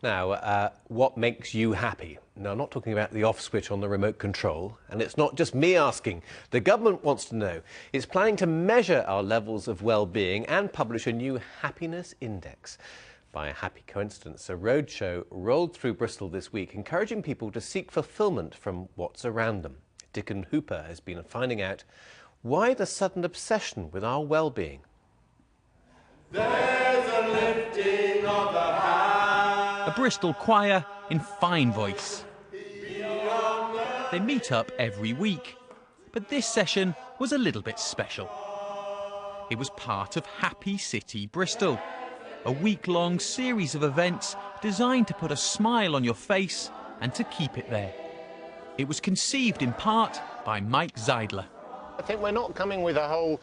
Now, what makes you happy? Now, I'm not talking about the off switch on the remote control, and it's not just me asking. The government wants to know. It's planning to measure our levels of well-being and publish a new happiness index. By a happy coincidence, a roadshow rolled through Bristol this week, encouraging people to seek fulfilment from what's around them. Dickon Hooper has been finding out why the sudden obsession with our well-being. There's a lifting of the hand. A Bristol choir in fine voice. They meet up every week, but this session was a little bit special. It was part of Happy City Bristol, a week-long series of events designed to put a smile on your face and to keep it there. It was conceived in part by Mike Zeidler. I think we're not coming with a whole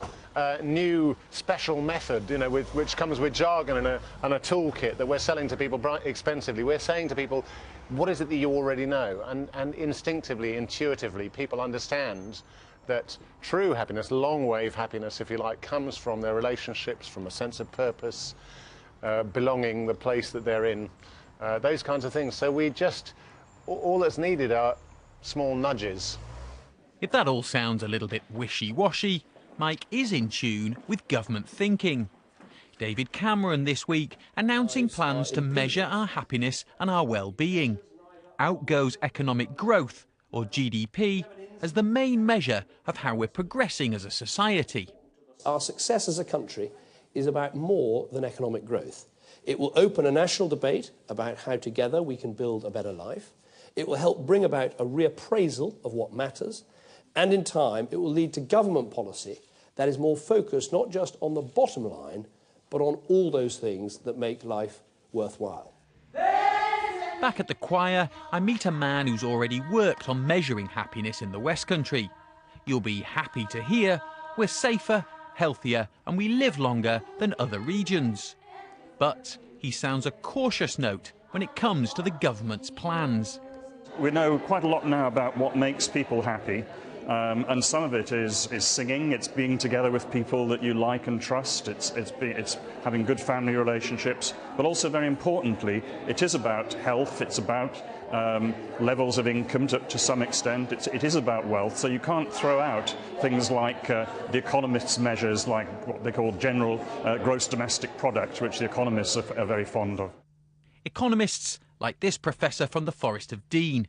new special method, you know, which comes with jargon and a toolkit that we're selling to people expensively. We're saying to people, what is it that you already know? And instinctively, intuitively, people understand that true happiness, long-wave happiness, if you like, comes from their relationships, from a sense of purpose, belonging, the place that they're in, those kinds of things. So all that's needed are small nudges. If that all sounds a little bit wishy-washy, Mike is in tune with government thinking. David Cameron this week announcing plans to measure our happiness and our well-being. Out goes economic growth, or GDP, as the main measure of how we're progressing as a society. Our success as a country is about more than economic growth. It will open a national debate about how together we can build a better life. It will help bring about a reappraisal of what matters. And in time, it will lead to government policy that is more focused not just on the bottom line, but on all those things that make life worthwhile. Back at the choir, I meet a man who's already worked on measuring happiness in the West Country. You'll be happy to hear we're safer, healthier, and we live longer than other regions. But he sounds a cautious note when it comes to the government's plans. We know quite a lot now about what makes people happy. And some of it is singing, it's being together with people that you like and trust, it's having good family relationships, but also very importantly, it is about health, it's about levels of income to some extent, it is about wealth, so you can't throw out things like the economists' measures, like what they call general gross domestic product, which the economists are very fond of. Economists like this professor from the Forest of Dean.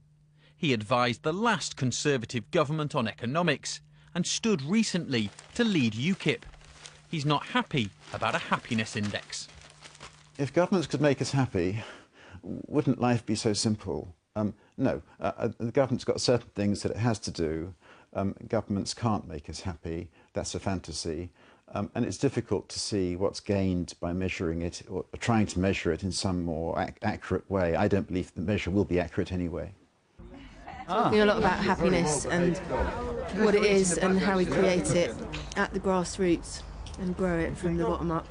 He advised the last Conservative government on economics and stood recently to lead UKIP. He's not happy about a happiness index. If governments could make us happy, wouldn't life be so simple? No. The government's got certain things that it has to do. Governments can't make us happy. That's a fantasy. And it's difficult to see what's gained by measuring it or trying to measure it in some more accurate way. I don't believe the measure will be accurate anyway. Talking a lot about happiness and what it is and how we create it at the grassroots and grow it from the bottom up.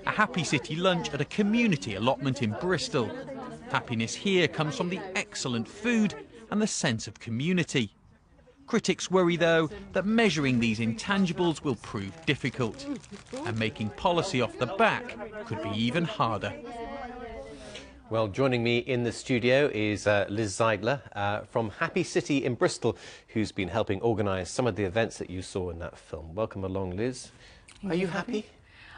A Happy City lunch at a community allotment in Bristol. Happiness here comes from the excellent food and the sense of community. Critics worry, though, that measuring these intangibles will prove difficult, and making policy off the back could be even harder. Well, joining me in the studio is Liz Zeidler from Happy City in Bristol, who's been helping organise some of the events that you saw in that film. Welcome along, Liz. Are you happy?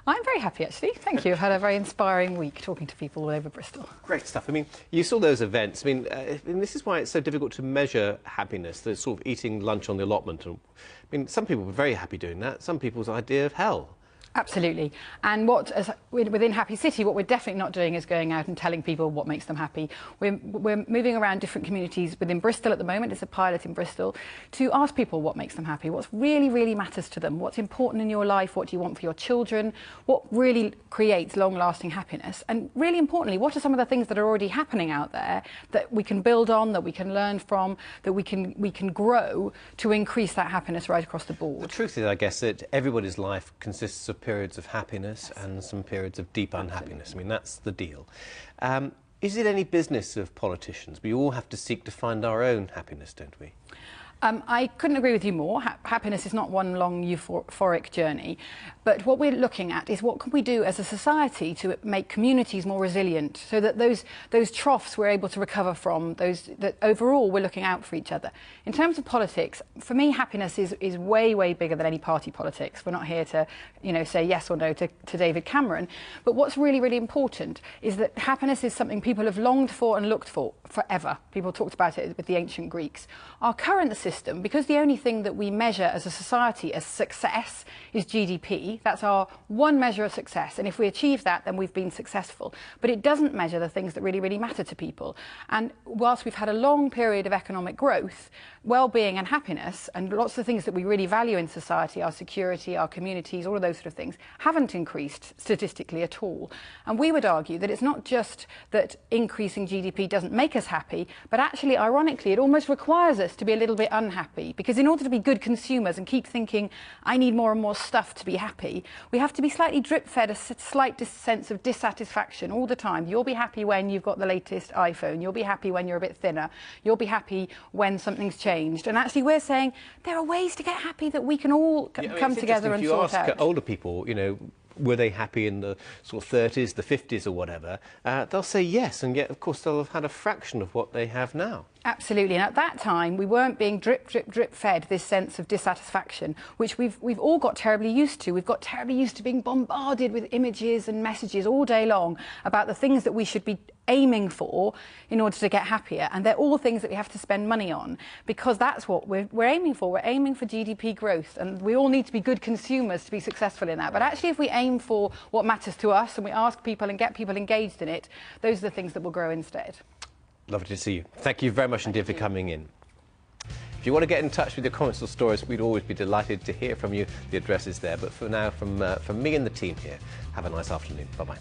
I'm very happy, actually. Thank you. I've had a very inspiring week talking to people all over Bristol. Great stuff. I mean, you saw those events. I mean, and this is why it's so difficult to measure happiness, the sort of eating lunch on the allotment. I mean, some people were very happy doing that. Some people's idea of hell. Absolutely. And within Happy City, what we're definitely not doing is going out and telling people what makes them happy. We're moving around different communities within Bristol at the moment. It's a pilot in Bristol to ask people what makes them happy, what really matters to them, what's important in your life, what do you want for your children, what really creates long-lasting happiness. And really importantly, what are some of the things that are already happening out there that we can build on, that we can learn from, that we can grow to increase that happiness right across the board. The truth is, I guess, that everybody's life consists of periods of happiness and some periods of deep unhappiness. I mean, that's the deal. Is it any business of politicians? We all have to seek to find our own happiness, don't we? I couldn't agree with you more. Happiness is not one long euphoric journey. But what we're looking at is what can we do as a society to make communities more resilient so that those troughs we're able to recover from, that overall we're looking out for each other. In terms of politics, for me, happiness is way, way bigger than any party politics. We're not here to, say yes or no to David Cameron. But what's really, really important is that happiness is something people have longed for and looked for forever. People talked about it with the ancient Greeks. Our current system, because the only thing that we measure as a society as success is GDP, that's our one measure of success, and if we achieve that, then we've been successful. But it doesn't measure the things that really, really matter to people. And whilst we've had a long period of economic growth, well-being and happiness, and lots of things that we really value in society, our security, our communities, all of those sort of things, haven't increased statistically at all. And we would argue that it's not just that increasing GDP doesn't make us happy, but actually, ironically, it almost requires us to be a little bit unhappy, because in order to be good consumers and keep thinking, I need more and more stuff to be happy, we have to be slightly drip-fed a slight sense of dissatisfaction all the time. You'll be happy when you've got the latest iPhone. You'll be happy when you're a bit thinner. You'll be happy when something's changed. And actually, we're saying there are ways to get happy that we can all come together and sort out. If you ask older people, were they happy in the sort of 30s, the 50s or whatever, they'll say yes, and yet, of course, they'll have had a fraction of what they have now. Absolutely, and at that time we weren't being drip fed this sense of dissatisfaction, which we've all got terribly used to. We've got terribly used to being bombarded with images and messages all day long about the things that we should be aiming for in order to get happier, and they're all things that we have to spend money on, because that's what we're aiming for. We're aiming for GDP growth, and we all need to be good consumers to be successful in that. But actually, if we aim for what matters to us and we ask people and get people engaged in it, those are the things that will grow instead. Lovely to see you. Thank you very much indeed for coming in. If you want to get in touch with your comments or stories, we'd always be delighted to hear from you. The address is there. But for now, from me and the team here, have a nice afternoon. Bye-bye.